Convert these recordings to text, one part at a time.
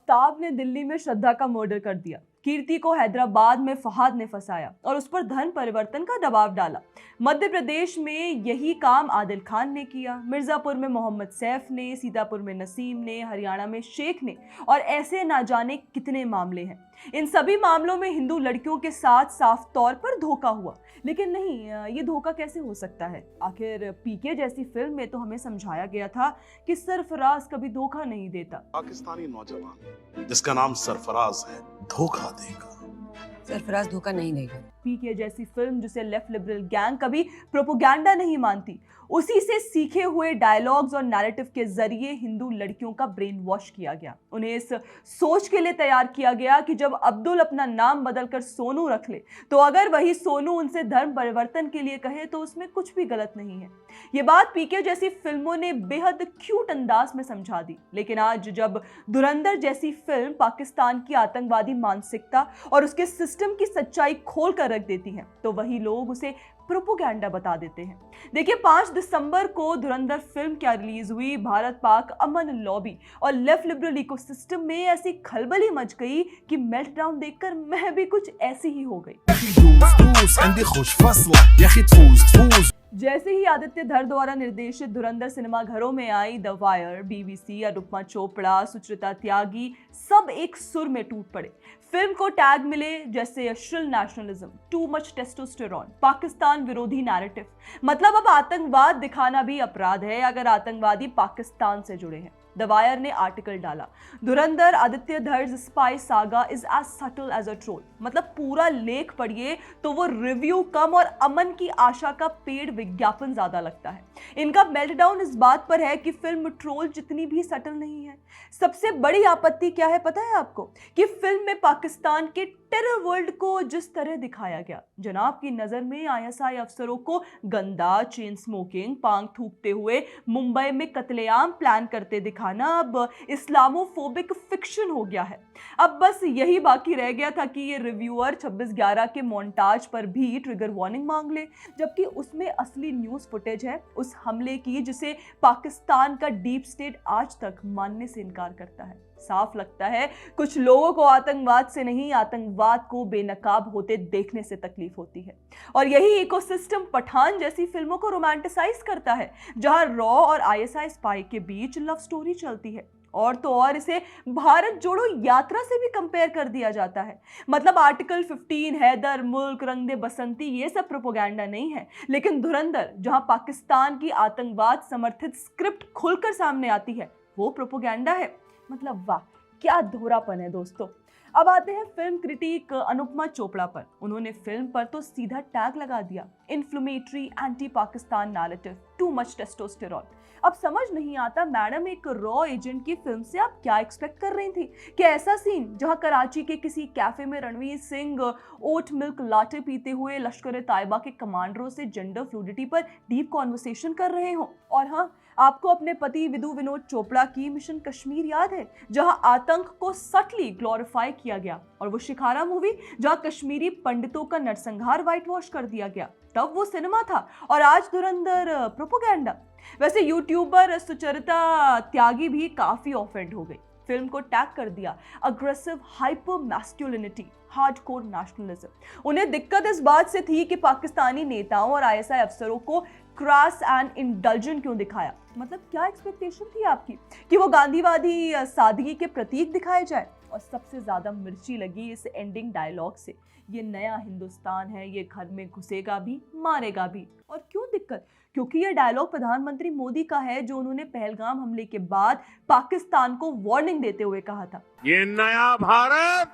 आफ्ताब ने दिल्ली में श्रद्धा का मर्डर कर दिया, कीर्ति को हैदराबाद में फहाद ने फंसाया और उस पर धर्म परिवर्तन का दबाव डाला। मध्य प्रदेश में यही काम आदिल खान ने किया, मिर्जापुर में मोहम्मद सैफ ने, सीतापुर में नसीम ने, हरियाणा में शेख ने, और ऐसे ना जाने कितने मामले हैं। इन सभी मामलों में हिंदू लड़कियों के साथ साफ तौर पर धोखा हुआ। लेकिन नहीं, ये धोखा कैसे हो सकता है? आखिर पीके जैसी फिल्म में तो हमें समझाया गया था कि सरफराज कभी धोखा नहीं देता। पाकिस्तानी नौजवान जिसका नाम सरफराज है धोखा देगा। सरफराज धोखा नहीं देगा। पीके जैसी फिल्म जिसे लेफ्ट लिबरल गैंग कभी प्रोपोगेंडा नहीं मानती, उसी से सीखे हुए डायलॉग्स और नैरेटिव के जरिए हिंदू लड़कियों का ब्रेन वॉश किया गया। उन्हें इस सोच के लिए तैयार किया गया कि जब अब्दुल अपना नाम बदलकर सोनू रख ले तो अगर वही सोनू उनसे धर्म परिवर्तन के लिए कहे तो उसमें कुछ भी गलत नहीं है। ये बात पीके जैसी फिल्मों ने बेहद क्यूट अंदाज में समझा दी। लेकिन आज जब धुरंधर जैसी फिल्म पाकिस्तान की आतंकवादी मानसिकता और उसके सिस्टम की सच्चाई खोल कर रख देती है तो वही लोग उसे प्रोपोगेंडा बता देते हैं। देखिए, 5 दिसंबर को धुरंधर फिल्म क्या रिलीज हुई, भारत पाक अमन लॉबी और लेफ्ट लिबरल इकोसिस्टम में ऐसी खलबली मच गई कि मेल्टडाउन देखकर मैं भी कुछ ऐसी ही हो गई। जैसे ही आदित्य धर द्वारा निर्देशित धुरंधर सिनेमा घरों में आई, the Wire, BBC, Anupama Chopra, Suchitra Tyagi सब एक सुर में टूट पड़े। फिल्म को टैग मिले जैसे shrill nationalism, too much testosterone, Pakistan विरोधी नैरेटिव। मतलब अब आतंकवाद दिखाना भी अपराध है अगर आतंकवादी पाकिस्तान से जुड़े हैं। द वायर ने आर्टिकल डाला, Dhurandhar Aditya Dhar's spy saga is as subtle as a troll. मतलब पूरा लेख पढ़िए तो वो रिव्यू कम और अमन की आशा का पेड़ विज्ञापन ज्यादा लगता है। इनका मेल्टडाउन इस बात पर है कि फिल्म ट्रोल जितनी भी सटल नहीं है। सबसे बड़ी आपत्ति क्या है पता है आपको? कि फिल्म में पाकिस्तान के टेरर वर्ल्ड को जिस तरह दिखाया गया, जनाब की नजर में आईएसआई अफसरों को गंदा, चेन स्मोकिंग, पांग थूकते हुए मुंबई में कत्लेआम प्लान करते दिखाना अब इस्लामोफोबिक फिक्शन हो गया है। अब बस यही बाकी रह गया था कि ये रिव्यूअर 26/11 के मोन्टाज पर भी ट्रिगर वार्निंग मांग ले, जबकि उसमें असली न्यूज़ फुटेज है उस हमले की जिसे पाकिस्तान का डीप स्टेट आज तक मानने से इनकार करता है। साफ लगता है कुछ लोगों को आतंकवाद से नहीं, आतंकवाद को बेनकाब होते देखने से तकलीफ होती है। और यही इकोसिस्टम पठान जैसी फिल्मों को रोमांटिसाइज करता है, जहां रॉ और आईएसआई स्पाई के बीच लव स्टोरी चलती है। और तो और इसे भारत जोड़ो यात्रा से भी कंपेयर कर दिया जाता है। मतलब आर्टिकल 15, हैदर, मुल्क, रंग दे बसंती, ये सब प्रोपोगेंडा नहीं है। लेकिन धुरंधर, जहां पाकिस्तान की आतंकवाद समर्थित स्क्रिप्ट खुलकर सामने आती है, वो प्रोपोगेंडा है। मतलब वाह, क्या दोहरापन है दोस्तों। अब आते हैं फिल्म क्रिटिक अनुपमा चोपड़ा पर। उन्होंने फिल्म पर तो सीधा टैग लगा दिया, inflammatory anti Pakistan narrative, too much testosterone. अब समझ नहीं आता मैडम, एक रॉ एजेंट की फिल्म से आप क्या एक्सपेक्ट कर रही थी? कि ऐसा सीन जहां कराची के किसी कैफे में Ranveer Singh oat milk latte पीते हुए लश्कर तायबा के कमांडरों से जेंडर फ्लूइडिटी पर डीप कॉन्वर्सेशन कर रहे हो। और हाँ, आपको अपने पति विदु विनोद चोपड़ा की मिशन कश्मीर याद है, जहां आतंक को सटली ग्लोरीफाई किया गया, और वो शिखारा मूवी जहां कश्मीरी पंडितों का नरसंहार व्हाइट वॉश कर दिया गया। तब वो सिनेमा था और आज धुरंधर प्रोपोगेंडा। वैसे यूट्यूबर सुचरिता त्यागी भी काफी ऑफेंड हो गई, फिल्म को टैग कर दिया aggressive hyper masculinity, hardcore nationalism. उन्हें दिक्कत इस बात से थी कि पाकिस्तानी नेताओं और आईएसआई अफसरों को क्रॉस एंड इंडल्जेंट क्यों दिखाया। मतलब क्या एक्सपेक्टेशन थी आपकी कि वो गांधीवादी सादगी के प्रतीक दिखाए जाए? और सबसे ज्यादा मिर्ची लगी इस एंडिंग डायलॉग से, ये नया हिंदुस्तान है, ये घर में घुसेगा भी मारेगा भी। और क्यों दिक्कत? क्योंकि ये डायलॉग प्रधानमंत्री मोदी का है, जो उन्होंने पहलगाम हमले के बाद पाकिस्तान को वार्निंग देते हुए कहा था, ये नया भारत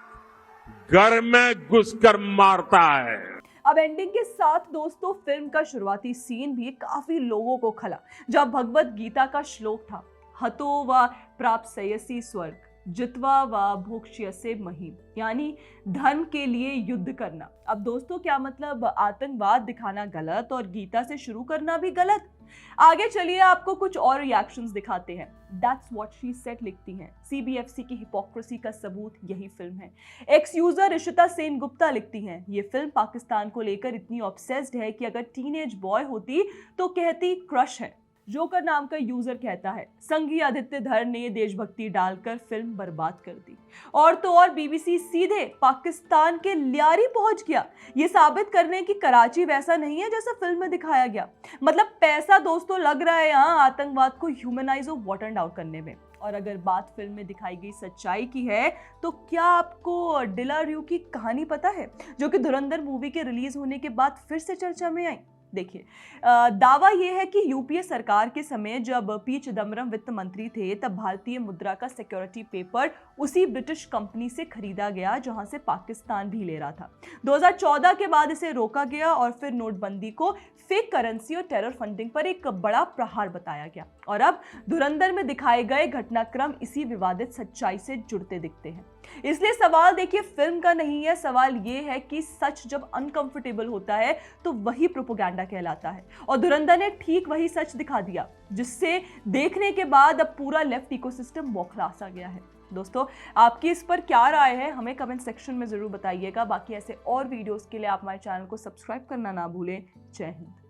घर में घुसकर मारता है। अब एंडिंग के साथ दोस्तों फिल्म का शुरुआती सीन भी काफी लोगों को खला, जहां भगवत गीता का श्लोक था, हतो व प्राप्त सयसी स्वर्ग, जित्वा व भोक्ष्यसे महीम, यानी धन के लिए युद्ध करना। अब दोस्तों क्या मतलब, आतंकवाद दिखाना गलत और गीता से शुरू करना भी गलत? आगे चलिए आपको कुछ और रिएक्शंस दिखाते हैं। दैट्स व्हाट शी सेड लिखती हैं, सीबीएफसी की हिपोक्रेसी का सबूत यही फिल्म है। एक्स यूजर ऋषिता सेन गुप्ता लिखती हैं, ये फिल्म पाकिस्तान को लेकर इतनी ऑब्सेस्ड है कि अगर टीनेज बॉय होती तो कहती क्रश है। जोकर नाम का यूजर कहता है संघी आदित्य धर ने देशभक्ति डालकर फिल्म बर्बाद कर दी। और तो और बीबीसी सीधे पाकिस्तान के लियारी पहुंच गया, ये साबित करने की कराची वैसा नहीं है जैसा फिल्म में दिखाया गया। मतलब पैसा दोस्तों लग रहा है यहाँ आतंकवाद को ह्यूमनाइज और वाटर आउट करने में। और अगर बात फिल्म में दिखाई गई सच्चाई की है तो क्या आपको डिलारियो की कहानी पता है, जो कि धुरंधर मूवी के रिलीज होने के बाद फिर से चर्चा में आई? देखिए, दावा यह है कि यूपीए सरकार के समय जब पी चिदम्बरम वित्त मंत्री थे तब भारतीय मुद्रा का सिक्योरिटी पेपर उसी ब्रिटिश कंपनी से खरीदा गया जहां से पाकिस्तान भी ले रहा था। 2014 के बाद इसे रोका गया और फिर नोटबंदी को फेक करेंसी और टेरर फंडिंग पर एक बड़ा प्रहार बताया गया। और अब धुरंधर में दिखाए गए घटनाक्रम इसी विवादित सच्चाई से जुड़ते दिखते हैं। इसलिए सवाल देखिए फिल्म का नहीं है, सवाल ये है कि सच जब अनकंफर्टेबल होता है तो वही प्रोपेगेंडा कहलाता है। और धुरंधर ने ठीक वही सच दिखा दिया, जिससे देखने के बाद अब पूरा लेफ्ट इकोसिस्टम बौखला सा गया है। दोस्तों, आपकी इस पर क्या राय है हमें कमेंट सेक्शन में जरूर बताइएगा। बाकी ऐसे और वीडियोस के लिए आप हमारे चैनल को सब्सक्राइब करना ना भूलें। जय हिंद।